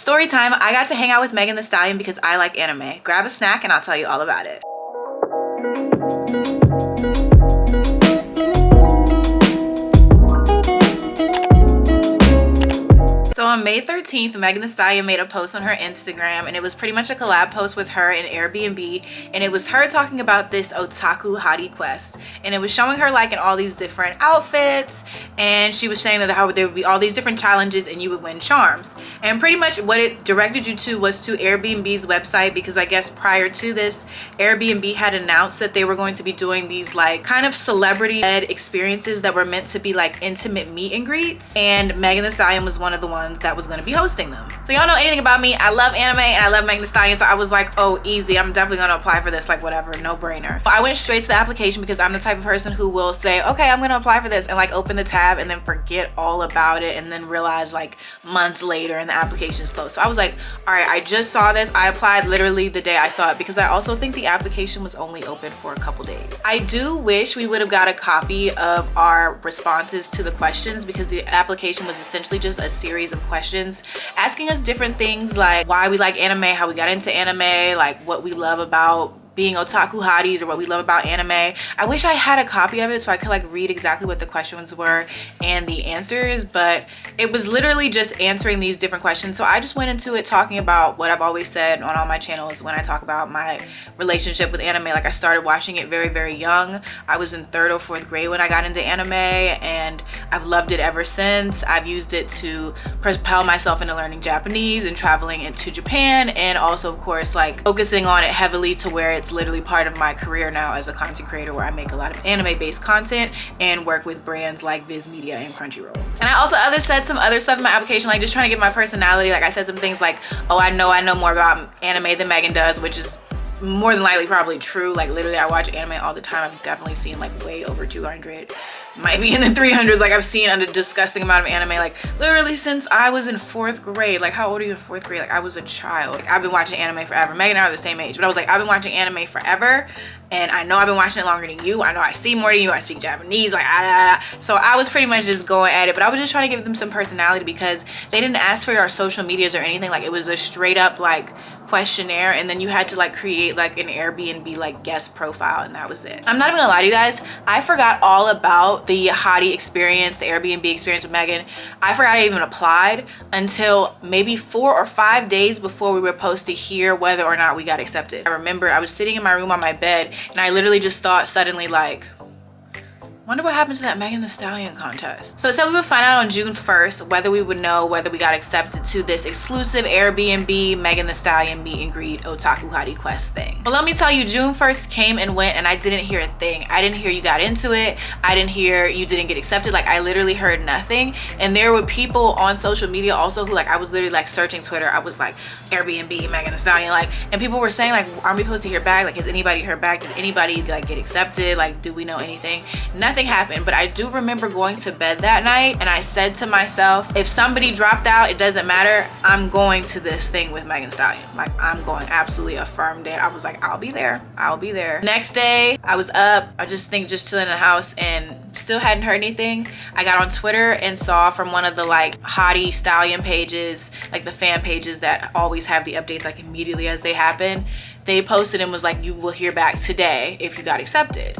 Story time, I got to hang out with Megan Thee Stallion because I like anime. Grab a snack and I'll tell you all about it. So on May 13th, Megan Thee Stallion made a post on her Instagram, and it was pretty much a collab post with her and AirBNB, and it was her talking about this Otaku Hottie quest, and it was showing her like in all these different outfits, and she was saying that how there would be all these different challenges and you would win charms. And pretty much what it directed you to was to AirBNB's website, because I guess prior to this, AirBNB had announced that they were going to be doing these like kind of celebrity-led experiences that were meant to be like intimate meet and greets, and Megan Thee Stallion was one of the ones that was going to be hosting them. So y'all know anything about me, I love anime and I love Megan Thee Stallion, so I was like, oh easy, I'm definitely going to apply for this, like whatever, no brainer. I went straight to the application because I'm the type of person who will say, okay, I'm going to apply for this, and like open the tab and then forget all about it and then realize like months later and the application is closed. So I was like, all right, I just saw this, I applied literally the day I saw it, because I also think the application was only open for a couple days. I do wish we would have got a copy of our responses to the questions, because the application was essentially just a series of questions asking us different things like why we like anime, how we got into anime, like what we love about being otaku hotties, or what we love about anime. I wish I had a copy of it so I could like read exactly what the questions were and the answers, but it was literally just answering these different questions. So I just went into it talking about what I've always said on all my channels when I talk about my relationship with anime. Like I started watching it very, very young. I was in 3rd or 4th grade when I got into anime, and I've loved it ever since. I've used it to propel myself into learning Japanese and traveling into Japan, and also of course like focusing on it heavily to where it's literally part of my career now as a content creator, where I make a lot of anime based content and work with brands like Viz Media and Crunchyroll. And I also said some other stuff in my application, like just trying to get my personality. Like I said some things like, oh, I know more about anime than Megan does, which is more than likely probably true. Like literally I watch anime all the time. I've definitely seen like way over 200, might be in the 300s. Like I've seen a disgusting amount of anime, like literally since I was in 4th grade. Like how old are you in 4th grade? Like I was a child. Like, I've been watching anime forever. Megan and I are the same age, but I was like, I've been watching anime forever, and I know I've been watching it longer than you. I know I see more than you. I speak Japanese, like so I was pretty much just going at it, but I was just trying to give them some personality, because they didn't ask for our social medias or anything. Like it was a straight up like questionnaire, and then you had to like create like an AirBNB like guest profile, and that was it. I'm not even gonna lie to you guys, I forgot all about the hottie experience, the AirBNB experience with Megan. I forgot I even applied until maybe 4 or 5 days before we were supposed to hear whether or not we got accepted. I remember I was sitting in my room on my bed, and I literally just thought suddenly like, wonder what happened to that Megan Thee Stallion contest. So it said we would find out on June 1st whether we would know whether we got accepted to this exclusive AirBNB Megan Thee Stallion meet and greet Otaku Hottie quest thing. But let me tell you, June 1st came and went, and I didn't hear a thing. I didn't hear you got into it. I didn't hear you didn't get accepted. Like I literally heard nothing. And there were people on social media also who like, I was literally like searching Twitter. I was like AirBNB Megan Thee Stallion, like, and people were saying like, aren't we supposed to hear back? Like, has anybody heard back? Did anybody like get accepted? Like, do we know anything? Nothing happened. But I do remember going to bed that night, and I said to myself, if somebody dropped out, it doesn't matter, I'm going to this thing with Megan Thee Stallion. Like I'm going, absolutely affirmed it. I was like, I'll be there, I'll be there. Next day I was up, I just chilling in the house, and still hadn't heard anything. I got on Twitter and saw from one of the like Hottie Stallion pages, like the fan pages that always have the updates like immediately as they happen, they posted and was like, you will hear back today if you got accepted.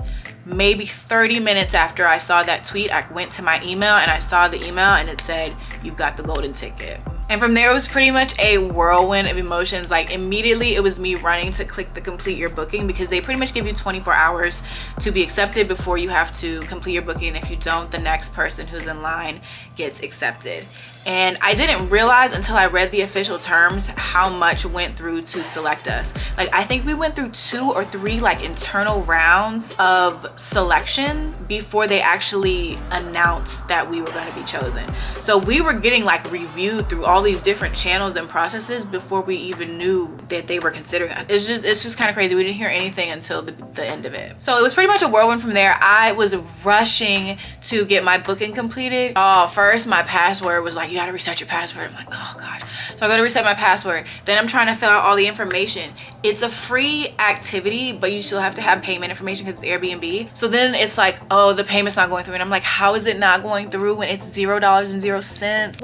Maybe 30 minutes after I saw that tweet, I went to my email and I saw the email, and it said, you've got the golden ticket. And from there, it was pretty much a whirlwind of emotions. Like immediately it was me running to click the complete your booking, because they pretty much give you 24 hours to be accepted before you have to complete your booking. If you don't, the next person who's in line gets accepted. And I didn't realize until I read the official terms how much went through to select us. Like I think we went through 2 or 3 like internal rounds of selection before they actually announced that we were going to be chosen. So we were getting like reviewed through all these different channels and processes before we even knew that they were considering us. It's just kind of crazy. We didn't hear anything until the end of it. So it was pretty much a whirlwind from there. I was rushing to get my booking completed. First my password was like, you gotta reset your password. I'm like, oh gosh. So I go to reset my password. Then I'm trying to fill out all the information. it's a free activity, but you still have to have payment information because it's Airbnb. So then it's like, oh, the payment's not going through. And I'm like, how is it not going through when it's $0.00?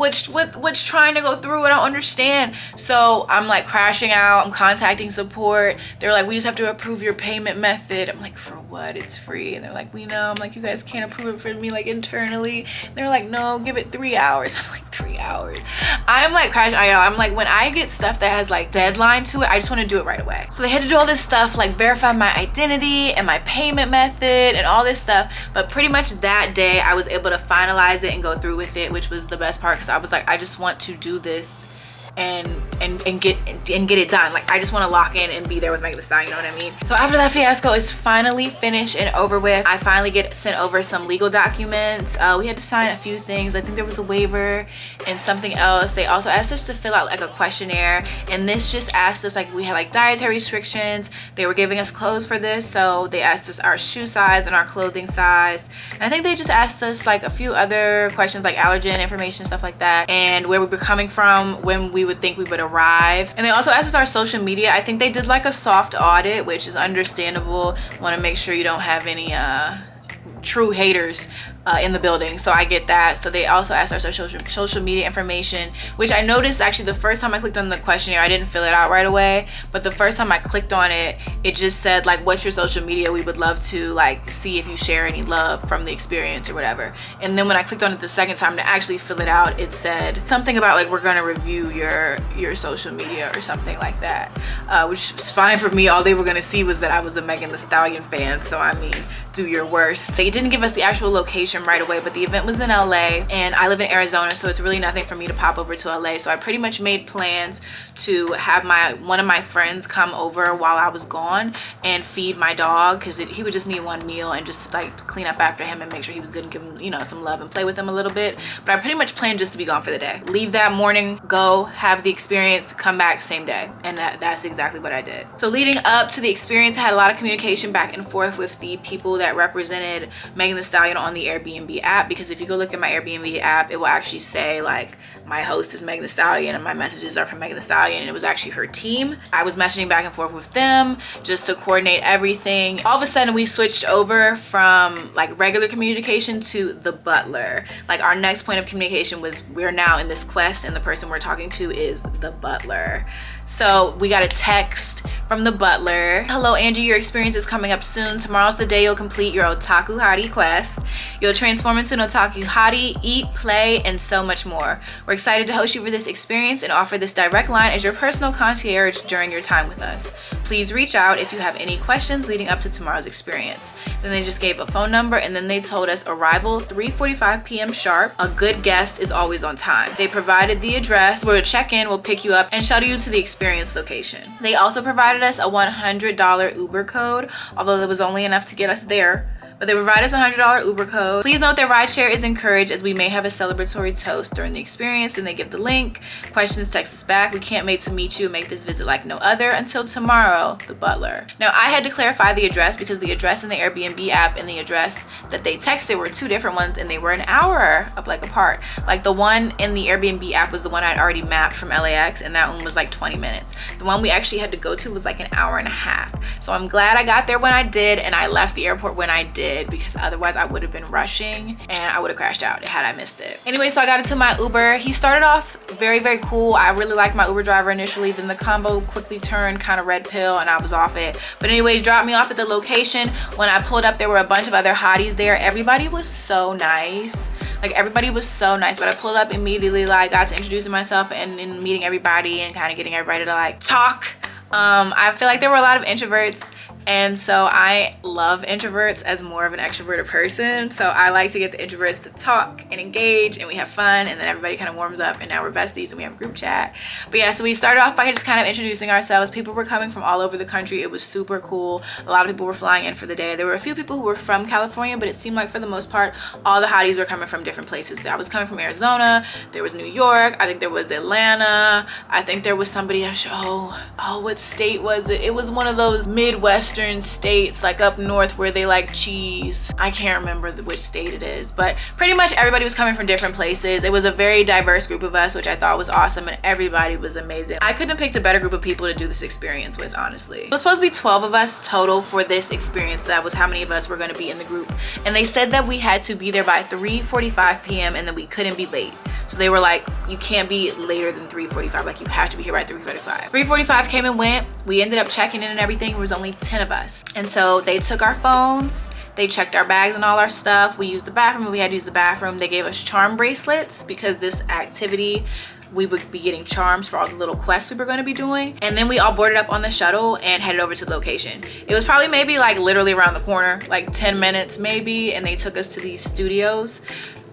What's trying to go through? I don't understand. So I'm like crashing out. I'm contacting support. They're like, we just have to approve your payment method. I'm like, for what? It's free. And they're like, we know. I'm like, you guys can't approve it for me like internally. And they're like, no, give it 3 hours. I'm like, 3 hours. I'm like crashing. I'm like, when I get stuff that has like deadline to it, I just want to do it right away. So they had to do all this stuff, like verify my identity and my payment method and all this stuff. But pretty much that day I was able to finalize it and go through with it, which was the best part, because I was like, I just want to do this and get it done. Like, I just want to lock in and be there with Megan Thee Stallion, you know what I mean? So after that fiasco is finally finished and over with, I finally get sent over some legal documents. We had to sign a few things. I think there was a waiver and something else. They also asked us to fill out like a questionnaire, and this just asked us, like, we had like dietary restrictions. They were giving us clothes for this, so they asked us our shoe size and our clothing size. And I think they just asked us like a few other questions, like allergen information, stuff like that, and where we were coming from, when we would think we would arrive. And they also asked us our social media. I think they did like a soft audit, which is understandable. Want to make sure you don't have any true haters in the building, so I get that. So they also asked our social media information, which I noticed actually the first time I clicked on the questionnaire, I didn't fill it out right away, but the first time I clicked on it, it just said like, what's your social media? We would love to like see if you share any love from the experience or whatever. And then when I clicked on it the second time to actually fill it out, it said something about like, we're gonna review your social media or something like that, which was fine for me. All they were gonna see was that I was a Megan Thee Stallion fan, so I mean, do your worst. They didn't give us the actual location right away, but the event was in LA and I live in Arizona, so it's really nothing for me to pop over to LA. So I pretty much made plans to have one of my friends come over while I was gone and feed my dog, because he would just need one meal, and just like clean up after him and make sure he was good and give him, you know, some love and play with him a little bit. But I pretty much planned just to be gone for the day. Leave that morning, go have the experience, come back same day. And that's exactly what I did. So leading up to the experience, I had a lot of communication back and forth with the people that represented Megan Thee Stallion on the Airbnb app, because if you go look at my Airbnb app, it will actually say like, my host is Megan Thee Stallion and my messages are from Megan Thee Stallion, and it was actually her team. I was messaging back and forth with them just to coordinate everything. All of a sudden we switched over from like regular communication to the butler. Like, our next point of communication was, we're now in this quest and the person we're talking to is the butler. So we got a text from the butler. Hello Angie, your experience is coming up soon. Tomorrow's the day you'll complete your Otaku Hottie quest. You'll transform into an Otaku Hottie, eat, play, and so much more. We're excited to host you for this experience and offer this direct line as your personal concierge during your time with us. Please reach out if you have any questions leading up to tomorrow's experience. Then they just gave a phone number, and then they told us arrival 3:45 p.m. sharp. A good guest is always on time. They provided the address where a check-in will pick you up and shuttle you to the experience location. They also provided us a $100 Uber code, although there was only enough to get us there. But they provide us a $100 Uber code. Please note that rideshare is encouraged, as we may have a celebratory toast during the experience. Then they give the link. Questions, text us back. We can't wait to meet you and make this visit like no other. Until tomorrow, the butler. Now, I had to clarify the address, because the address in the Airbnb app and the address that they texted were two different ones, and they were an hour up like apart. Like, the one in the Airbnb app was the one I'd already mapped from LAX, and that one was like 20 minutes. The one we actually had to go to was like an hour and a half. So I'm glad I got there when I did, and I left the airport when I did, because otherwise I would have been rushing and I would have crashed out had I missed it. Anyway, so I got into my Uber. He started off very, very cool. I really liked my Uber driver initially, then the combo quickly turned kind of red pill and I was off it. But anyways, dropped me off at the location. When I pulled up, there were a bunch of other hotties there. Everybody was so nice. Like, everybody was so nice. But I pulled up immediately, like, got to introducing myself and meeting everybody and kind of getting everybody to like talk. I feel like there were a lot of introverts, and so I love introverts as more of an extroverted person. So I like to get the introverts to talk and engage, and we have fun, and then everybody kind of warms up, and now we're besties and we have a group chat. But yeah, so we started off by just kind of introducing ourselves. People were coming from all over the country. It was super cool. A lot of people were flying in for the day. There were a few people who were from California, but it seemed like for the most part all the hotties were coming from different places. I was coming from Arizona, there was New York, I think there was Atlanta, I think there was somebody else. Oh, what state was it? It was one of those Midwest eastern states, like up north where they like cheese. I can't remember which state it is, but pretty much everybody was coming from different places. It was a very diverse group of us, which I thought was awesome, and everybody was amazing. I couldn't have picked a better group of people to do this experience with, honestly. It was supposed to be 12 of us total for this experience. That was how many of us were going to be in the group, and they said that we had to be there by 3:45 p.m. and that we couldn't be late. So they were like, you can't be later than 3:45, like you have to be here by 3:45. 3:45 came and went. We ended up checking in and everything. There was only 10 of us, and so they took our phones, they checked our bags and all our stuff. We used the bathroom, we had to use the bathroom. They gave us charm bracelets because this activity we would be getting charms for all the little quests we were going to be doing. And then we all boarded up on the shuttle and headed over to the location. It was probably maybe like literally around the corner, like 10 minutes maybe, and they took us to these studios.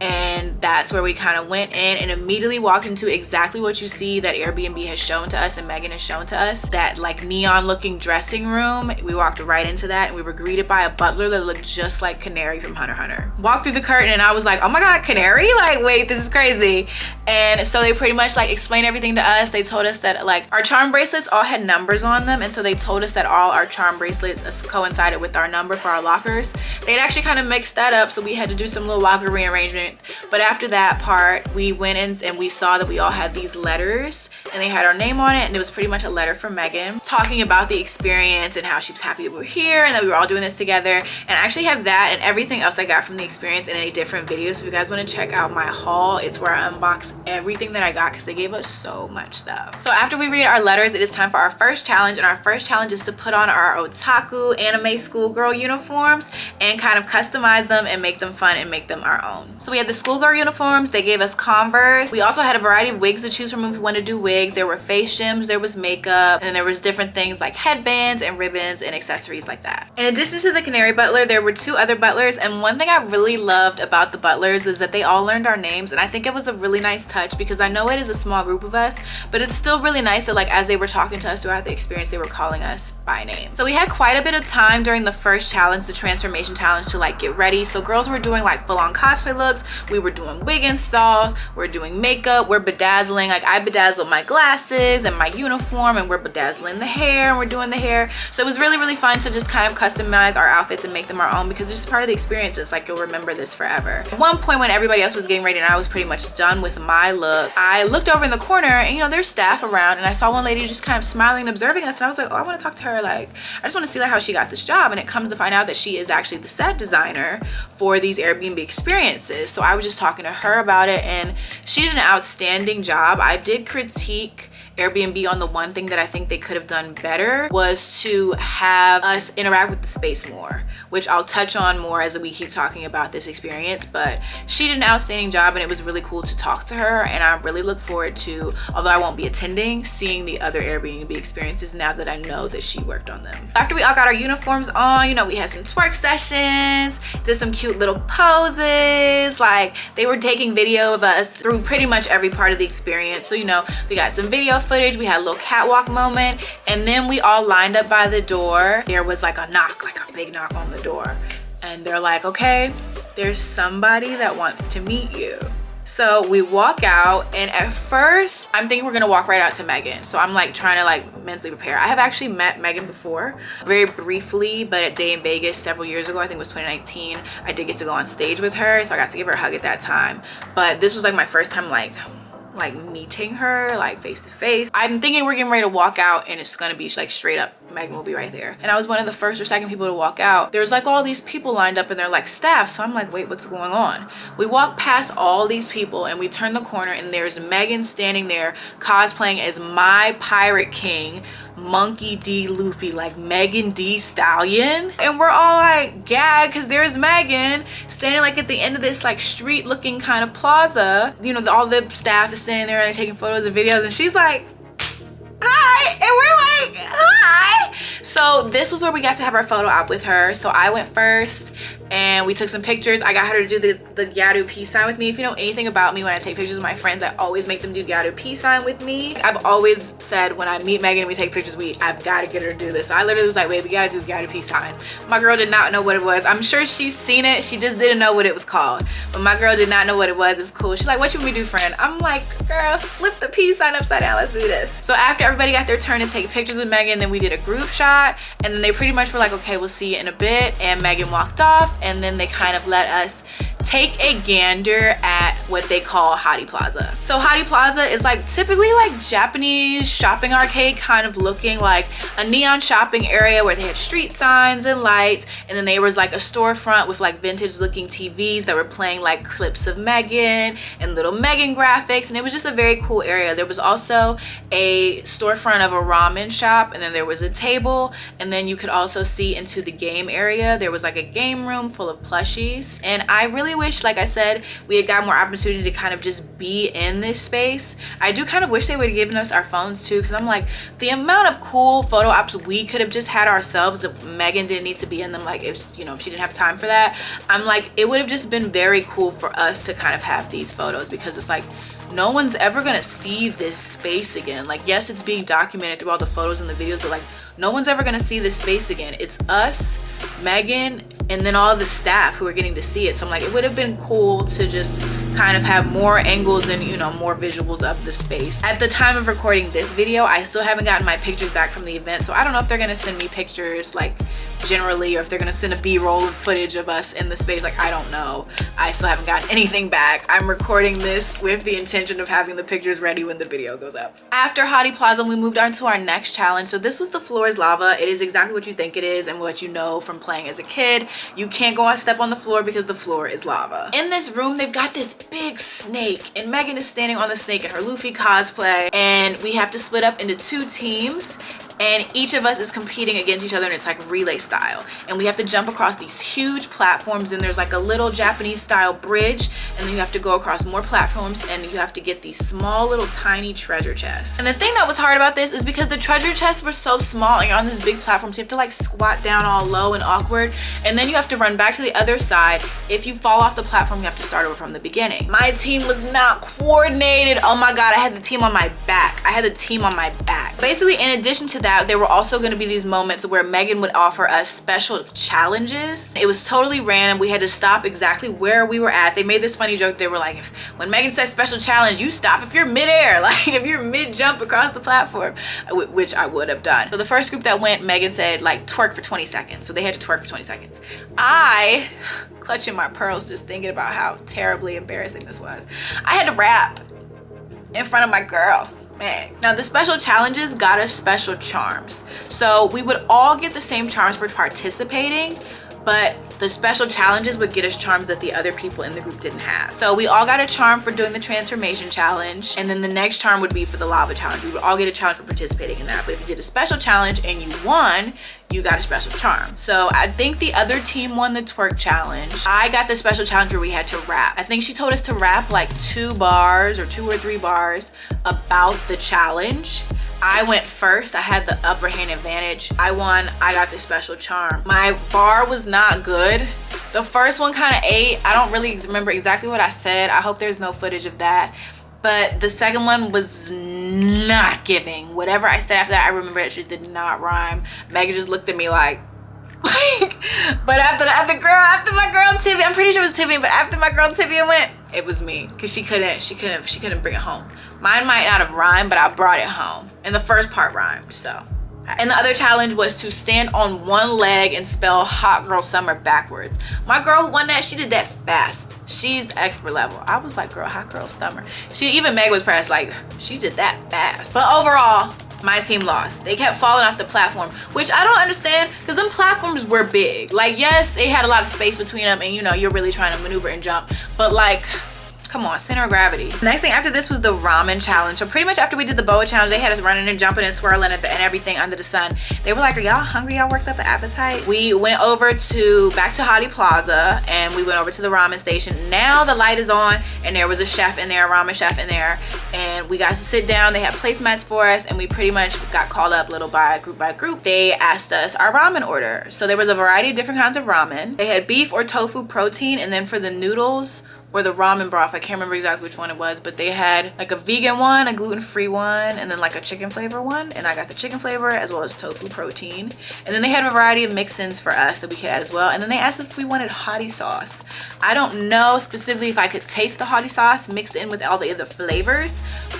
And that's where we kind of went in and immediately walked into exactly what you see that Airbnb has shown to us and Megan has shown to us, that like neon looking dressing room. We walked right into that and we were greeted by a butler that looked just like Canary from Hunter x Hunter. Walked through the curtain and I was like, oh my god, Canary? Like, wait, this is crazy. And so they pretty much like explained everything to us. They told us that like our charm bracelets all had numbers on them, and so they told us that all our charm bracelets coincided with our number for our lockers. They'd actually kind of mixed that up, so we had to do some little locker rearrangement. But after that part, we went in and we saw that we all had these letters and they had our name on it, and it was pretty much a letter from Megan talking about the experience and how she was happy that we were here and that we were all doing this together. And I actually have that and everything else I got from the experience in a different video, so if you guys want to check out my haul, it's where I unbox everything that I got because they gave us so much stuff. So after we read our letters, it is time for our first challenge, and our first challenge is to put on our otaku anime schoolgirl uniforms and kind of customize them and make them fun and make them our own. So we had the schoolgirl uniforms. They gave us Converse. We also had a variety of wigs to choose from if we wanted to do wigs. There were face gems, there was makeup, and then there was different things like headbands and ribbons and accessories like that. In addition to the Canary butler, there were 2 other butlers, and one thing I really loved about the butlers is that they all learned our names, and I think it was a really nice touch because I know it is a small group of us, but it's still really nice that like as they were talking to us throughout the experience, they were calling us by name. So we had quite a bit of time during the first challenge, the transformation challenge, to like get ready. So girls were doing like full-on cosplay looks, we were doing wig installs, we're doing makeup, we're bedazzling. Like I bedazzled my glasses and my uniform, and we're bedazzling the hair, and we're doing the hair. So it was really, really fun to just kind of customize our outfits and make them our own because it's just part of the experience. It's like you'll remember this forever. At one point when everybody else was getting ready and I was pretty much done with my look, I looked over in the corner and you know there's staff around, and I saw one lady just kind of smiling and observing us, and I was like, oh, I want to talk to her. Like I just want to see like how she got this job. And it comes to find out that she is actually the set designer for these Airbnb experiences. So I was just talking to her about it, and she did an outstanding job. I did critique Airbnb on the one thing that I think they could have done better was to have us interact with the space more, which I'll touch on more as we keep talking about this experience. But she did an outstanding job, and it was really cool to talk to her, and I really look forward to, although I won't be attending, seeing the other Airbnb experiences now that I know that she worked on them. After we all got our uniforms on, you know, we had some twerk sessions, did some cute little poses. Like they were taking video of us through pretty much every part of the experience. So you know, we got some video footage, we had a little catwalk moment, and then we all lined up by the door. There was like a knock, like a big knock on the door, and they're like, okay, there's somebody that wants to meet you. So we walk out, and at first I'm thinking we're gonna walk right out to Megan. So I'm like trying to like mentally prepare. I have actually met Megan before, very briefly, but at Day in Vegas several years ago, I think it was 2019, I did get to go on stage with her, so I got to give her a hug at that time. But this was like my first time like meeting her like face to face. I'm thinking we're getting ready to walk out, and it's gonna be like straight up Megan will be right there. And I was one of the first or second people to walk out. There's like all these people lined up, and they're like staff. So I'm like, wait, what's going on? We walk past all these people, and we turn the corner, and there's Megan standing there cosplaying as my pirate king, Monkey D. Luffy, like Megan Thee Stallion. And we're all like gagged because there's Megan standing like at the end of this like street looking kind of plaza. You know, all the staff is standing there and they're taking photos and videos, and she's like, hi, and we're like, hi. So this was where we got to have our photo op with her. So I went first, and we took some pictures. I got her to do the Gyaru peace sign with me. If you know anything about me, when I take pictures with my friends, I always make them do Gyaru peace sign with me. I've always said when I meet Megan and we take pictures, I've got to get her to do this. So I literally was like, wait, we got to do Gyaru peace sign. My girl did not know what it was. I'm sure she's seen it. She just didn't know what it was called. But my girl did not know what it was. It's cool. She's like, what you want me to do, friend? I'm like, girl, flip the peace sign upside down. Let's do this. So after everybody got their turn to take pictures with Megan, then we did a group shot, and then they pretty much were like, okay, we'll see you in a bit. And Megan walked off, and then they kind of let us take a gander at what they call Hottie Plaza. So Hottie Plaza is like typically like Japanese shopping arcade, kind of looking like a neon shopping area where they had street signs and lights, and then there was like a storefront with like vintage looking TVs that were playing like clips of Megan and little Megan graphics, and it was just a very cool area. There was also a storefront of a ramen shop, and then there was a table, and then you could also see into the game area. There was like a game room full of plushies, and I really wish, like I said, we had got more opportunity to kind of just be in this space. I do kind of wish they would have given us our phones too, because I'm like, the amount of cool photo ops we could have just had ourselves if Megan didn't need to be in them, like if, you know, if she didn't have time for that. I'm like, it would have just been very cool for us to kind of have these photos, because it's like, no one's ever gonna see this space again. Like, yes, it's being documented through all the photos and the videos, but like, no one's ever gonna see this space again. It's us, Megan, and then all the staff who are getting to see it. So I'm like, it would have been cool to just kind of have more angles and, you know, more visuals of the space. At the time of recording this video, I still haven't gotten my pictures back from the event, so I don't know if they're gonna send me pictures like generally, or if they're gonna send a b-roll footage of us in the space. Like, I don't know. I still haven't gotten anything back. I'm recording this with the intention of having the pictures ready when the video goes up. After Hottie Plaza, we moved on to our next challenge. So this was the floor is lava. It is exactly what you think it is and what you know from playing as a kid. You can't go and step on the floor because the floor is lava. In this room, they've got this big snake, and Megan is standing on the snake in her Luffy cosplay, and we have to split up into 2 teams, and each of us is competing against each other, and it's like relay style, and we have to jump across these huge platforms, and there's like a little Japanese style bridge, and then you have to go across more platforms, and you have to get these small little tiny treasure chests. And the thing that was hard about this is because the treasure chests were so small and you're on this big platform, so you have to like squat down all low and awkward, and then you have to run back to the other side. If you fall off the platform, you have to start over from the beginning. My team was not coordinated. Oh my god, I had the team on my back. Basically, in addition to that, there were also going to be these moments where Megan would offer us special challenges. It was totally random. We had to stop exactly where we were at. They made this funny joke. They were like, when Megan says special challenge, you stop if you're midair, like if you're mid-jump across the platform, which I would have done. So the first group that went, Megan said like twerk for 20 seconds. So they had to twerk for 20 seconds. I, clutching my pearls, just thinking about how terribly embarrassing this was, I had to rap in front of my girl. Man. Now the special challenges got us special charms. So we would all get the same charms for participating, but the special challenges would get us charms that the other people in the group didn't have. So we all got a charm for doing the transformation challenge, and then the next charm would be for the lava challenge. We would all get a challenge for participating in that, but if you did a special challenge and you won, you got a special charm. So I think the other team won the twerk challenge. I got the special challenge where we had to rap. I think she told us to rap like 2 bars or 2 or 3 bars about the challenge. I went first. I had the upper hand advantage. I won. I got the special charm. My bar was not good. The first one kind of ate. I don't really remember exactly what I said. I hope there's no footage of that. But the second one was not giving. Whatever I said after that, I remember it just did not rhyme. Megan just looked at me like but after my girl Tibia, I'm pretty sure it was Tibia, but after my girl Tibia went, it was me, because she couldn't bring it home. Mine might not have rhymed, but I brought it home, and the first part rhymed. So, and the other challenge was to stand on one leg and spell hot girl summer backwards. My girl who won that, she did that fast. She's expert level. I was like, girl, hot girl summer. Even Meg was pressed, like, she did that fast. But overall, my team lost. They kept falling off the platform, which I don't understand, because them platforms were big. Like, yes, they had a lot of space between them, and you know, you're really trying to maneuver and jump, but like, Come on, center of gravity. Next thing after this was the ramen challenge. So pretty much after we did the boa challenge, they had us running and jumping and swirling and everything under the sun. They were like, are y'all hungry? Y'all worked up an appetite? We went over to back to Hottie Plaza and we went over to the ramen station. Now the light is on and there was a chef in there, a ramen chef in there, and we got to sit down. They had placemats for us and we pretty much got called up little by group. They asked us our ramen order. So there was a variety of different kinds of ramen. They had beef or tofu protein, and then for the noodles or the ramen broth, I can't remember exactly which one it was, but they had like a vegan one, a gluten-free one, and then like a chicken flavor one, and I got the chicken flavor as well as tofu protein. And then they had a variety of mix-ins for us that we could add as well. And then they asked us if we wanted hottie sauce. I don't know specifically if I could taste the hottie sauce mixed in with all the other flavors,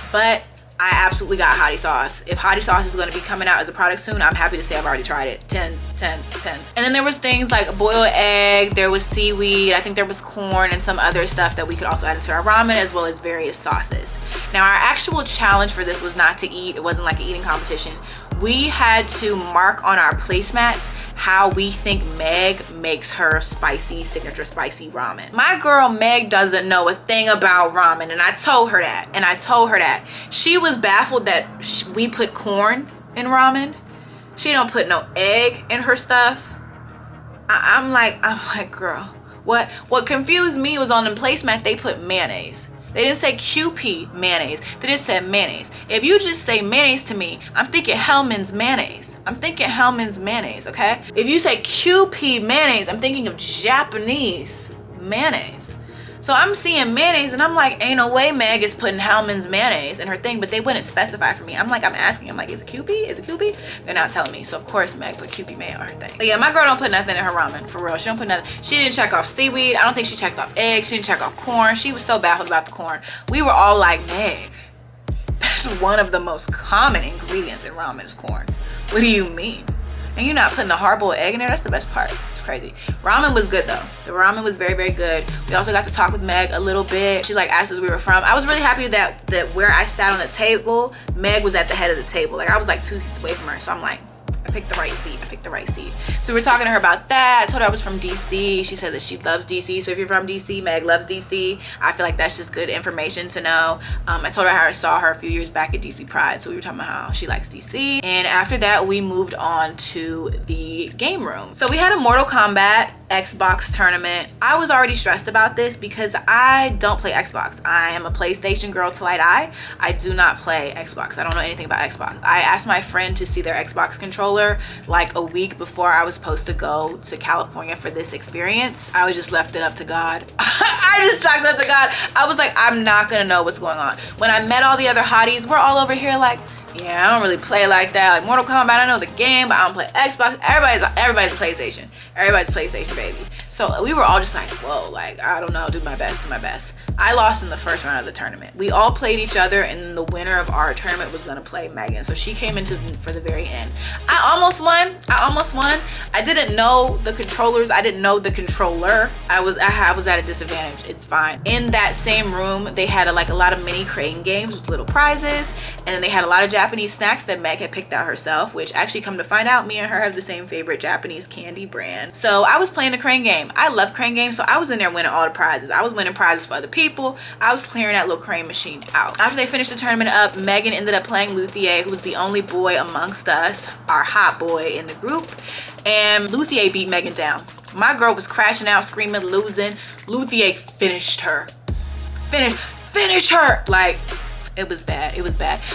but I absolutely got hottie sauce. If hottie sauce is gonna be coming out as a product soon, I'm happy to say I've already tried it. Tens. And then there was things like a boiled egg, there was seaweed, I think there was corn and some other stuff that we could also add into our ramen, as well as various sauces. Now our actual challenge for this was not to eat. It wasn't like an eating competition. We had to mark on our placemats how we think Meg makes her signature spicy ramen. My girl Meg doesn't know a thing about ramen, and I told her that. She was baffled that we put corn in ramen. She don't put no egg in her stuff. I'm like, girl, what confused me was on the placemat they put mayonnaise. They didn't say QP mayonnaise. They just said mayonnaise. If you just say mayonnaise to me, I'm thinking Hellman's mayonnaise. Okay? If you say QP mayonnaise, I'm thinking of Japanese mayonnaise. So I'm seeing mayonnaise and I'm like, ain't no way Meg is putting Hellman's mayonnaise in her thing, but they wouldn't specify for me. I'm asking, is it QP? Is it QP? They're not telling me. So of course Meg put QP mayo on her thing. But yeah, my girl don't put nothing in her ramen, for real. She don't put nothing. She didn't check off seaweed. I don't think she checked off eggs. She didn't check off corn. She was so baffled about the corn. We were all like, Meg, that's one of the most common ingredients in ramen is corn. What do you mean? And you're not putting the hard-boiled egg in there? That's the best part. It's crazy. Ramen was good though. The ramen was very, very good. We also got to talk with Meg a little bit. She like asked us where we were from. I was really happy that where I sat on the table, Meg was at the head of the table. Like I was like 2 seats away from her. So I'm like, I picked the right seat. So we were talking to her about that. I told her I was from DC. She said that she loves DC. So if you're from DC, Meg loves DC. I feel like that's just good information to know. I told her how I saw her a few years back at DC Pride. So we were talking about how she likes DC. And after that, we moved on to the game room. So we had a Mortal Kombat Xbox tournament. I was already stressed about this because I don't play Xbox. I am a PlayStation girl till I die. I do not play Xbox. I don't know anything about Xbox. I asked my friend to see their Xbox controller like a week before I was supposed to go to California for this experience. I was just left it up to God. I just chalked it up to God. I was like, I'm not gonna know what's going on. When I met all the other hotties, we're all over here like, yeah, I don't really play like that. Like Mortal Kombat, I know the game, but I don't play Xbox. Everybody's PlayStation. Everybody's PlayStation, baby. So we were all just like, whoa, like, I don't know, do my best. I lost in the first round of the tournament. We all played each other, and the winner of our tournament was gonna play Megan. So she came into for the very end. I almost won. I didn't know the controllers. I didn't know the controller. I was at a disadvantage. It's fine. In that same room, they had a lot of mini crane games with little prizes, and then they had a lot of Japanese snacks that Meg had picked out herself, which actually, come to find out, me and her have the same favorite Japanese candy brand. So I was playing a crane game. I love crane games, so I was in there winning all the prizes. I was winning prizes for other people. I was clearing that little crane machine out. After they finished the tournament up, Megan ended up playing Luthier, who was the only boy amongst us, our hot boy in the group, and Luthier beat Megan down. My girl was crashing out, screaming, losing. Luthier finished her. Finish her! Like, it was bad.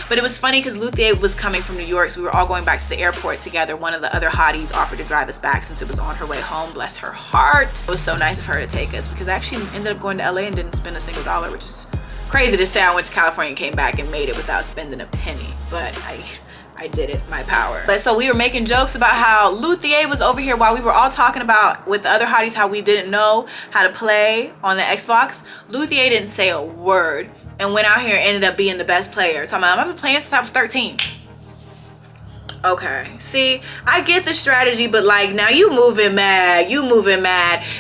But it was funny because Luthier was coming from New York, so we were all going back to the airport together. One of the other hotties offered to drive us back since it was on her way home. Bless her heart. It was so nice of her to take us because I actually ended up going to LA and didn't spend a single dollar, which is crazy to say. I went to California and came back and made it without spending a penny, but I did it, my power. But so we were making jokes about how Luthier was over here while we were all talking about with the other hotties how we didn't know how to play on the Xbox. Luthier didn't say a word and went out here and ended up being the best player. Talking about, I've been playing since I was 13. Okay, see, I get the strategy, but like, now you moving mad.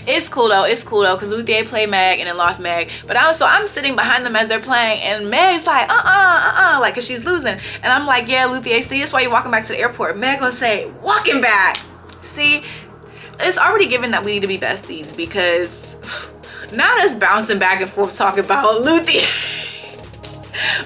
It's cool though, because Luthier played Meg and then lost Meg. But I'm sitting behind them as they're playing, and Meg's like, like, cause she's losing. And I'm like, yeah, Luthier, see, that's why you're walking back to the airport. Meg gonna say, walking back. See, it's already given that we need to be besties, because Not us bouncing back and forth talking about Luthie.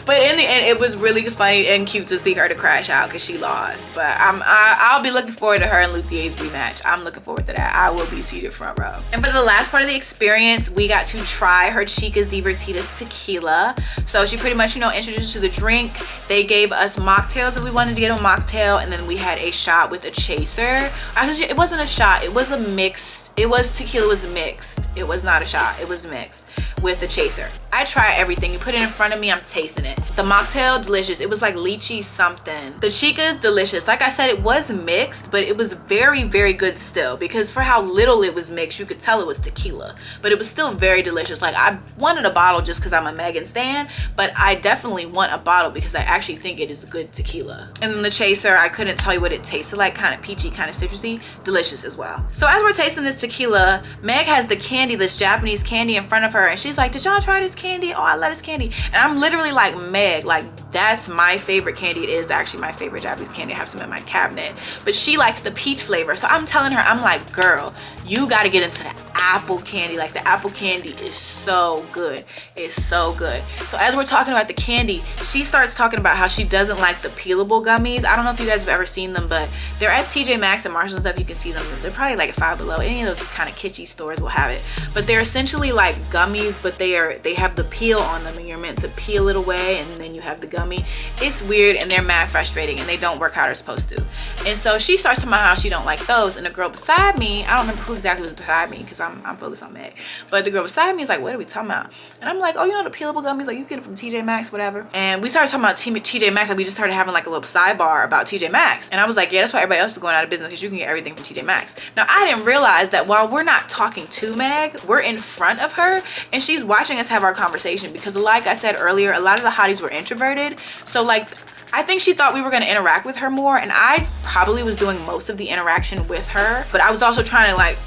But in the end, it was really funny and cute to see her to crash out because she lost. But I'll be looking forward to her and Luthier's rematch. I'm looking forward to that. I will be seated front row. And for the last part of the experience, we got to try her Chicas Divertidas tequila. So she pretty much, you know, introduced us to the drink. They gave us mocktails if we wanted to get a mocktail, and then we had a shot with a chaser. Actually, it wasn't a shot. It was a mixed. It was tequila was mixed. It was not a shot. It was mixed with a chaser. I try everything. You put it in front of me, I'm tasting it. The mocktail, delicious. It was like lychee something. The Chicas, delicious. Like I said, it was mixed, but it was very, very good still, because for how little it was mixed, you could tell it was tequila, but it was still very delicious. Like, I wanted a bottle just because I'm a Megan stan, but I definitely want a bottle because I actually think it is good tequila. And then the chaser, I couldn't tell you what it tasted like. Kind of peachy, kind of citrusy, delicious as well. So as we're tasting this tequila, Meg has the candy, this Japanese candy in front of her, and she's like, did y'all try this candy? Oh, I love this candy. And I'm literally like, Meg, like, that's my favorite candy. It is actually my favorite Japanese candy. I have some in my cabinet, but she likes the peach flavor. So I'm telling her, I'm like, girl, you got to get into the apple candy. Like, the apple candy is so good. It's so good. So as we're talking about the candy, she starts talking about how she doesn't like the peelable gummies. I don't know if you guys have ever seen them, but they're at TJ Maxx and Marshalls and stuff. You can see them. They're probably like at Five Below. Any of those kind of kitschy stores will have it. But they're essentially like gummies, but they have the peel on them, and you're meant to peel it away, and then you have the gummy. It's weird, and they're mad frustrating, and they don't work how they're supposed to. And so she starts talking about how she don't like those, and the girl beside me, I don't remember who exactly was beside me because I'm focused on Meg, but the girl beside me is like, what are we talking about? And I'm like, oh, you know the peelable gummies, like you get it from TJ Maxx, whatever. And we started talking about TJ Maxx, like we just started having like a little sidebar about TJ Maxx, and I was like, yeah, that's why everybody else is going out of business, because you can get everything from TJ Maxx. Now, I didn't realize that while we're not talking to Meg, we're in front of her, and she's watching us have our conversation, because like I said earlier, a lot of the hotties were introverted. So like, I think she thought we were going to interact with her more, and I probably was doing most of the interaction with her, but I was also trying to like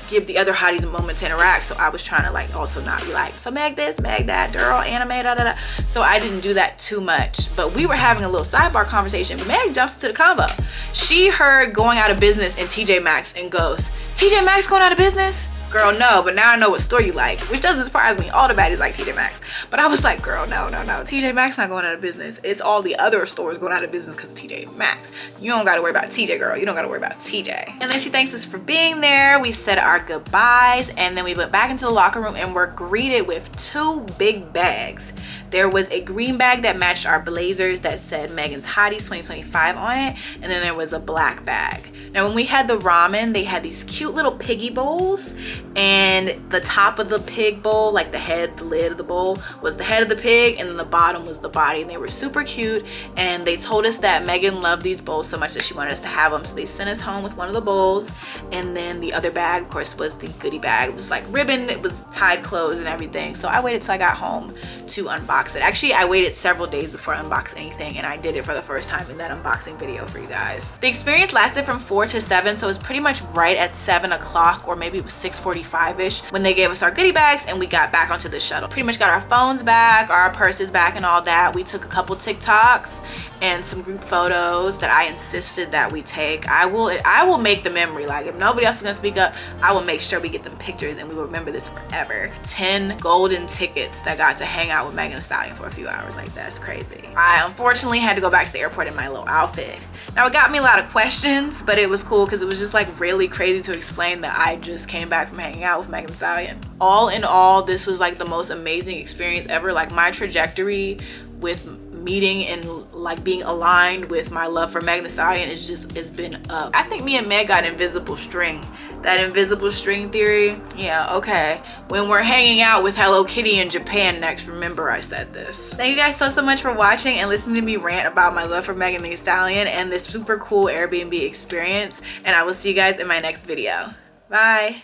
give the other hotties a moment to interact. So I was trying to like also not be like, so Meg this, Meg that, girl, anime, da da da. So I didn't do that too much, but we were having a little sidebar conversation. Meg jumps into the convo. She heard going out of business in TJ Maxx and goes, TJ Maxx going out of business? Girl, no, but now I know what store you like, which doesn't surprise me. All the baddies like TJ Maxx. But I was like, girl, no. TJ Maxx not going out of business. It's all the other stores going out of business because of TJ Maxx. You don't got to worry about TJ, girl. You don't got to worry about TJ. And then she thanks us for being there. We said our goodbyes, and then we went back into the locker room and were greeted with two big bags. There was a green bag that matched our blazers that said Megan's Hotties 2025 on it, and then there was a black bag. Now, when we had the ramen, they had these cute little piggy bowls, and the top of the pig bowl, like the head, the lid of the bowl, was the head of the pig, and then the bottom was the body, and they were super cute. And they told us that Megan loved these bowls so much that she wanted us to have them, so they sent us home with one of the bowls. And then the other bag, of course, was the goodie bag. It was like ribbon, it was tied closed and everything. So I waited till I got home to unbox it. Actually, I waited several days before I unboxed anything, and I did it for the first time in that unboxing video for you guys. The experience lasted from 4 to 7, so it was pretty much right at 7 o'clock, or maybe it was 6:45-ish, when they gave us our goodie bags and we got back onto the shuttle. Pretty much got our phones back, our purses back, and all that. We took a couple TikToks and some group photos that I insisted that we take. I will make the memory. Like, if nobody else is gonna speak up, I will make sure we get them pictures and we will remember this forever. 10 golden tickets that got to hang out with Megan Thee Stallion for a few hours. Like, that's crazy. I unfortunately had to go back to the airport in my little outfit. Now, it got me a lot of questions, but it was cool because it was just like really crazy to explain that I just came back from hanging out with Megan Thee Stallion. All in all, this was like the most amazing experience ever. Like, my trajectory with meeting and like being aligned with my love for Megan Thee Stallion has been up. I think me and Meg got invisible string. That invisible string theory, yeah, okay. When we're hanging out with Hello Kitty in Japan next, remember I said this. Thank you guys so much for watching and listening to me rant about my love for Megan Thee Stallion and this super cool Airbnb experience, and I will see you guys in my next video. Bye.